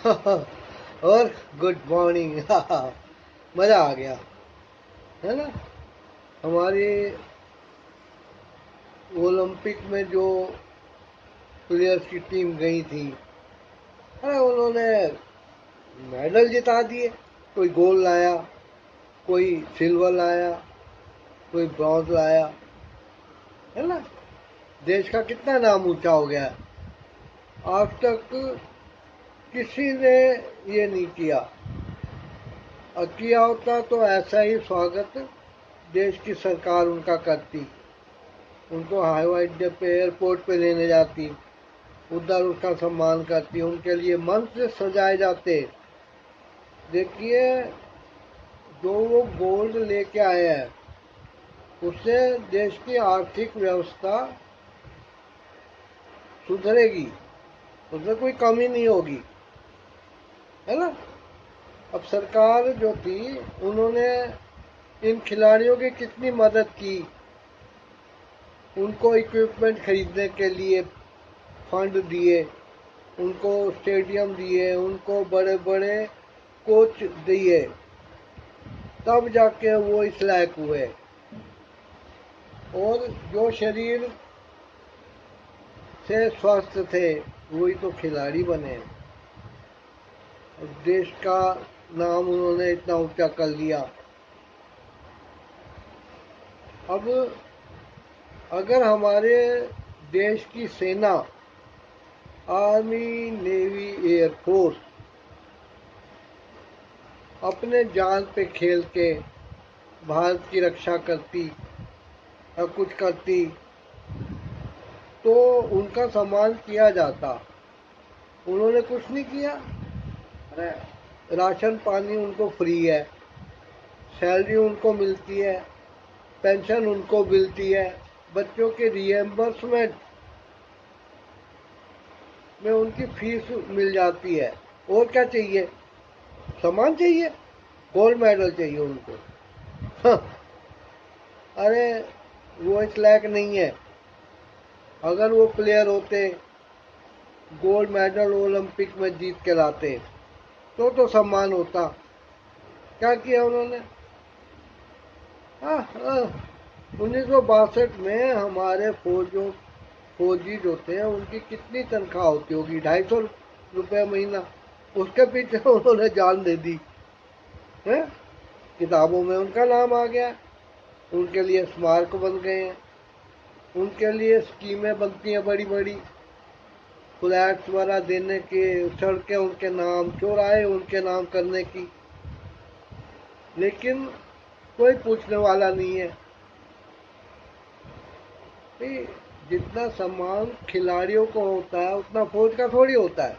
और good morning. मजा आ गया, है ना। हमारी ओलंपिक में जो प्लेयर्स की टीम गई थी, अरे उन्होंने मेडल जिता दिए। कोई गोल्ड लाया, कोई सिल्वर लाया, कोई ब्रॉन्ज लाया, है ना। देश का कितना नाम ऊंचा हो गया है। आज तक किसी ने ये नहीं किया, और किया होता तो ऐसा ही स्वागत देश की सरकार उनका करती। उनको हवाई अड्डे पे, एयरपोर्ट पे लेने जाती, उधर उसका सम्मान करती, उनके लिए मंच सजाए जाते। देखिए, जो वो गोल्ड लेके आए हैं, उससे देश की आर्थिक व्यवस्था सुधरेगी, उसमें कोई कमी नहीं होगी, है ना। अब सरकार जो थी, उन्होंने इन खिलाड़ियों की कितनी मदद की। उनको इक्विपमेंट खरीदने के लिए फंड दिए, उनको स्टेडियम दिए, उनको बड़े बड़े कोच दिए, तब जाके वो इस लायक हुए। और जो शरीर से स्वस्थ थे, वही तो खिलाड़ी बने। देश का नाम उन्होंने इतना ऊंचा कर लिया। अब अगर हमारे देश की सेना, आर्मी, नेवी, एयरफोर्स अपने जान पे खेल के भारत की रक्षा करती या कुछ करती, तो उनका सम्मान किया जाता। उन्होंने कुछ नहीं किया। अरे, राशन पानी उनको फ्री है, सैलरी उनको मिलती है, पेंशन उनको मिलती है, बच्चों के रिएम्बर्समेंट में उनकी फीस मिल जाती है। और क्या चाहिए? सम्मान चाहिए, गोल्ड मेडल चाहिए उनको। हाँ, अरे, वो इस लायक नहीं है। अगर वो प्लेयर होते, गोल्ड मेडल ओलंपिक में जीत के लाते, तो सम्मान होता। क्या किया उन्होंने? 1962 में हमारे फौजी जो थे, उनकी कितनी तनख्वाह होती होगी? 250 रुपये महीना। उसके पीछे उन्होंने जान दे दी है। किताबों में उनका नाम आ गया, उनके लिए स्मारक बन गए हैं, उनके लिए स्कीमें बनती हैं बड़ी बड़ी, फ्लैट्स वगैरह देने की, सड़कें उनके नाम, चौराहे उनके नाम करने की। लेकिन कोई पूछने वाला नहीं है। नहीं, जितना सम्मान खिलाड़ियों को होता है, उतना फौज का थोड़ी होता है।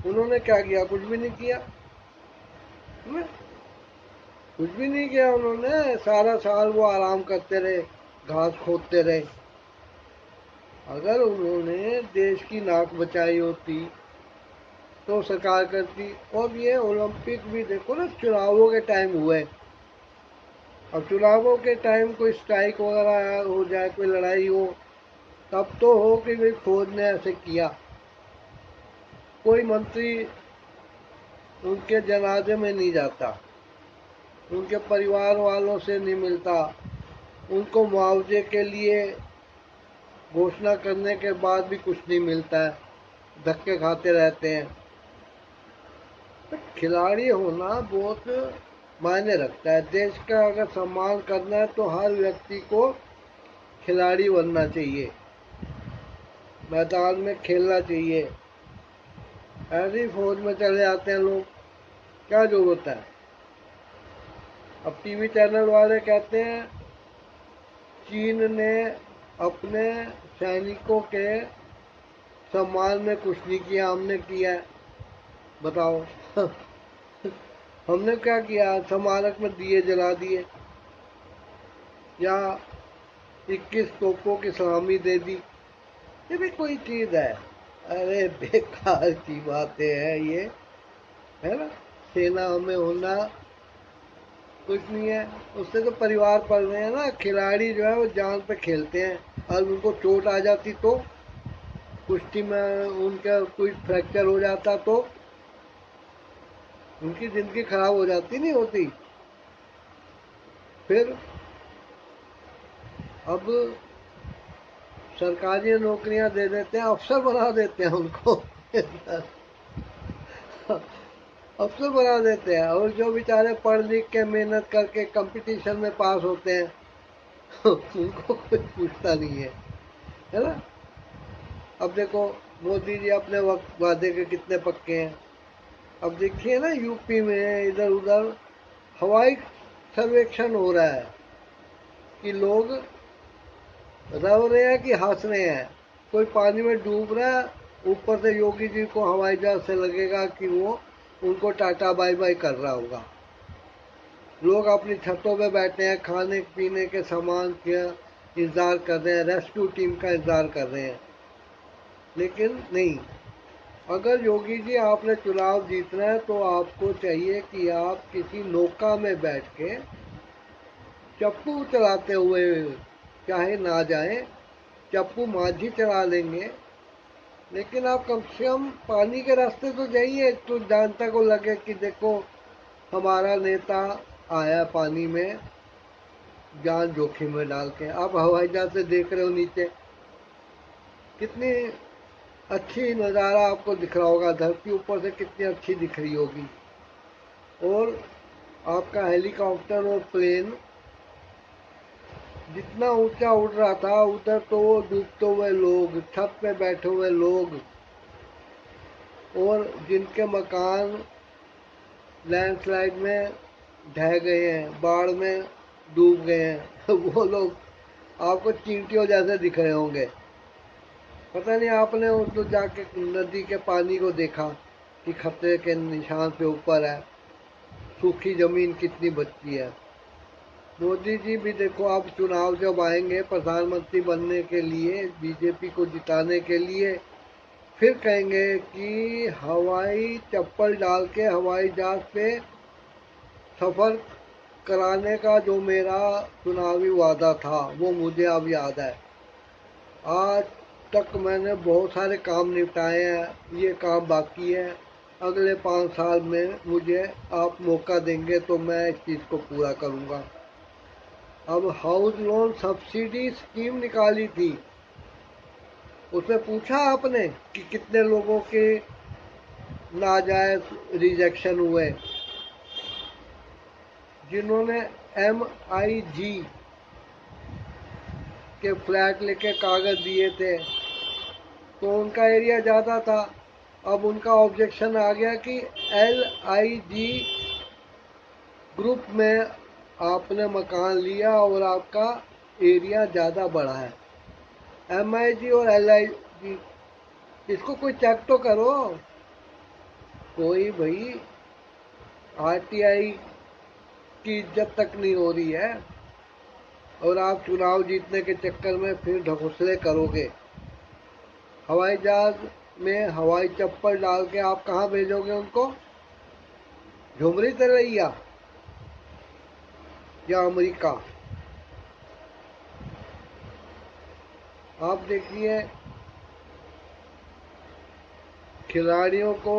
उन्होंने क्या किया? कुछ भी नहीं किया। है? कुछ भी नहीं किया उन्होंने। सारा साल वो आराम करते रहे, घास खोदते रहे। अगर उन्होंने देश की नाक बचाई होती तो सरकार करती। और ये ओलंपिक भी देखो ना, चुनावों के टाइम हुए। अब चुनावों के टाइम कोई स्ट्राइक वगैरह हो जाए, कोई लड़ाई हो, तब तो हो कि भाई फौज ने ऐसे किया। कोई मंत्री उनके जनाजे में नहीं जाता, उनके परिवार वालों से नहीं मिलता, उनको मुआवजे के लिए घोषणा करने के बाद भी कुछ नहीं मिलता है, धक्के खाते रहते हैं। तो खिलाड़ी होना बहुत मायने रखता है। देश का अगर सम्मान करना है तो हर व्यक्ति को खिलाड़ी बनना चाहिए, मैदान में खेलना चाहिए। ऐसे ही फौज में चले जाते हैं लोग, क्या जरूरत है? अब टीवी चैनल वाले कहते हैं चीन ने अपने सैनिकों के सम्मान में कुछ नहीं किया, हमने किया है। बताओ। हमने क्या किया? स्मारक में दिए जला दिए, या 21 तोपों की सलामी दे दी। ये भी कोई चीज है? अरे, बेकार की बातें हैं ये, है ना। सेना में होना कुछ नहीं है। उससे तो परिवार पल रहे हैं ना। खिलाड़ी जो है वो जान पे खेलते हैं, और उनको चोट आ जाती तो, कुश्ती में उनका कोई फ्रैक्चर हो जाता तो, उनकी जिंदगी खराब हो जाती नहीं होती। फिर अब सरकारी नौकरियां दे देते हैं, अफसर बना देते हैं उनको अफसर बना देते हैं, और जो बेचारे पढ़ लिख के मेहनत करके कंपटीशन में पास होते हैं उनको कोई पूछता नहीं है ना। अब देखो मोदी जी अपने वक्त वादे के कितने पक्के हैं। अब देखिए ना यूपी में इधर उधर हवाई सर्वेक्षण हो रहा है कि लोग रो रहे हैं कि हंस रहे हैं। कोई पानी में डूब रहा है, ऊपर से योगी जी को हवाई जहाज से लगेगा कि वो उनको टाटा बाय बाय कर रहा होगा। लोग अपनी छतों पे बैठे हैं, खाने पीने के सामान का इंतजार कर रहे हैं, रेस्क्यू टीम का इंतजार कर रहे हैं। लेकिन नहीं, अगर योगी जी आपने चुनाव जीतना है तो आपको चाहिए कि आप किसी नौका में बैठ के चप्पू चलाते हुए चाहे ना जाए, चप्पू माझी चला लेंगे, लेकिन आप कम से कम पानी के रास्ते तो जाइए, तो जनता को लगे कि देखो हमारा नेता आया पानी में जान जोखिम में डाल के। आप हवाई जहाज से देख रहे हो नीचे कितनी अच्छी नज़ारा आपको दिख रहा होगा, धरती ऊपर से कितनी अच्छी दिख रही होगी, और आपका हेलीकॉप्टर और प्लेन जितना ऊंचा उड़ रहा था उधर तो वो डूबते हुए लोग, छत पे बैठे हुए लोग, और जिनके मकान लैंडस्लाइड में ढह गए हैं, बाढ़ में डूब गए हैं वो लोग आपको चींटियों जैसे दिख रहे होंगे। पता नहीं आपने उस तो जाके नदी के पानी को देखा कि खतरे के निशान से ऊपर है, सूखी जमीन कितनी बची है। मोदी जी भी देखो, आप चुनाव जब आएंगे प्रधानमंत्री बनने के लिए, बीजेपी को जिताने के लिए, फिर कहेंगे कि हवाई चप्पल डाल के हवाई जहाज पे सफर कराने का जो मेरा चुनावी वादा था वो मुझे अब याद है। आज तक मैंने बहुत सारे काम निपटाए हैं, ये काम बाकी है, अगले 5 साल में मुझे आप मौका देंगे तो मैं इस चीज़ को पूरा करूँगा। अब हाउस लोन सब्सिडी स्कीम निकाली थी, उसमें पूछा आपने कि कितने लोगों के नाजायज रिजेक्शन हुए। जिन्होंने MIG के फ्लैट लेके कागज दिए थे तो उनका एरिया ज़्यादा था। अब उनका ऑब्जेक्शन आ गया कि LIG ग्रुप में आपने मकान लिया और आपका एरिया ज़्यादा बड़ा है। MIG और LIG, इसको कोई चेक तो करो। कोई भाई RTI की इज्जत तक नहीं हो रही है, और आप चुनाव जीतने के चक्कर में फिर ढकोसले करोगे। हवाई जहाज में हवाई चप्पल डाल के आप कहाँ भेजोगे उनको? झुमरी तरैया या अमेरिका? आप देखिए खिलाड़ियों को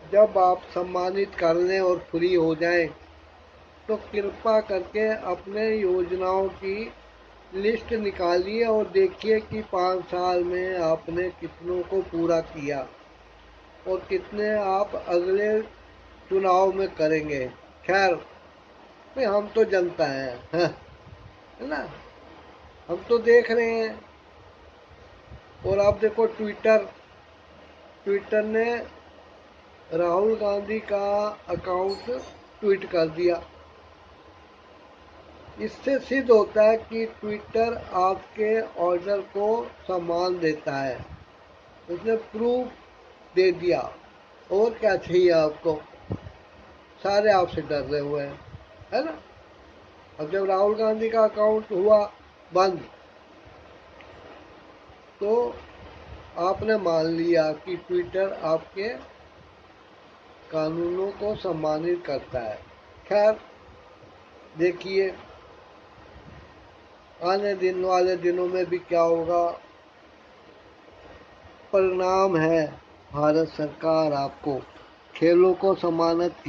जब आप सम्मानित कर लें और फ्री हो जाएं तो कृपा करके अपने योजनाओं की लिस्ट निकालिए और देखिए कि 5 साल में आपने कितनों को पूरा किया और कितने आप अगले चुनाव में करेंगे। खैर भाई, हम तो जनता है ना, हम तो देख रहे हैं। और आप देखो ट्विटर ट्विटर ने राहुल गांधी का अकाउंट ट्वीट कर दिया। इससे सिद्ध होता है कि ट्विटर आपके ऑर्डर को सम्मान देता है। उसने प्रूफ दे दिया, और क्या चाहिए आपको? सारे आपसे डर रहे हुए हैं, है ना। अब जब राहुल गांधी का अकाउंट हुआ बंद तो आपने मान लिया कि ट्विटर आपके कानूनों को सम्मानित करता है। खैर देखिए आने दिन वाले दिनों में भी क्या होगा। परिणाम है भारत सरकार आपको खेलों को समानत किया।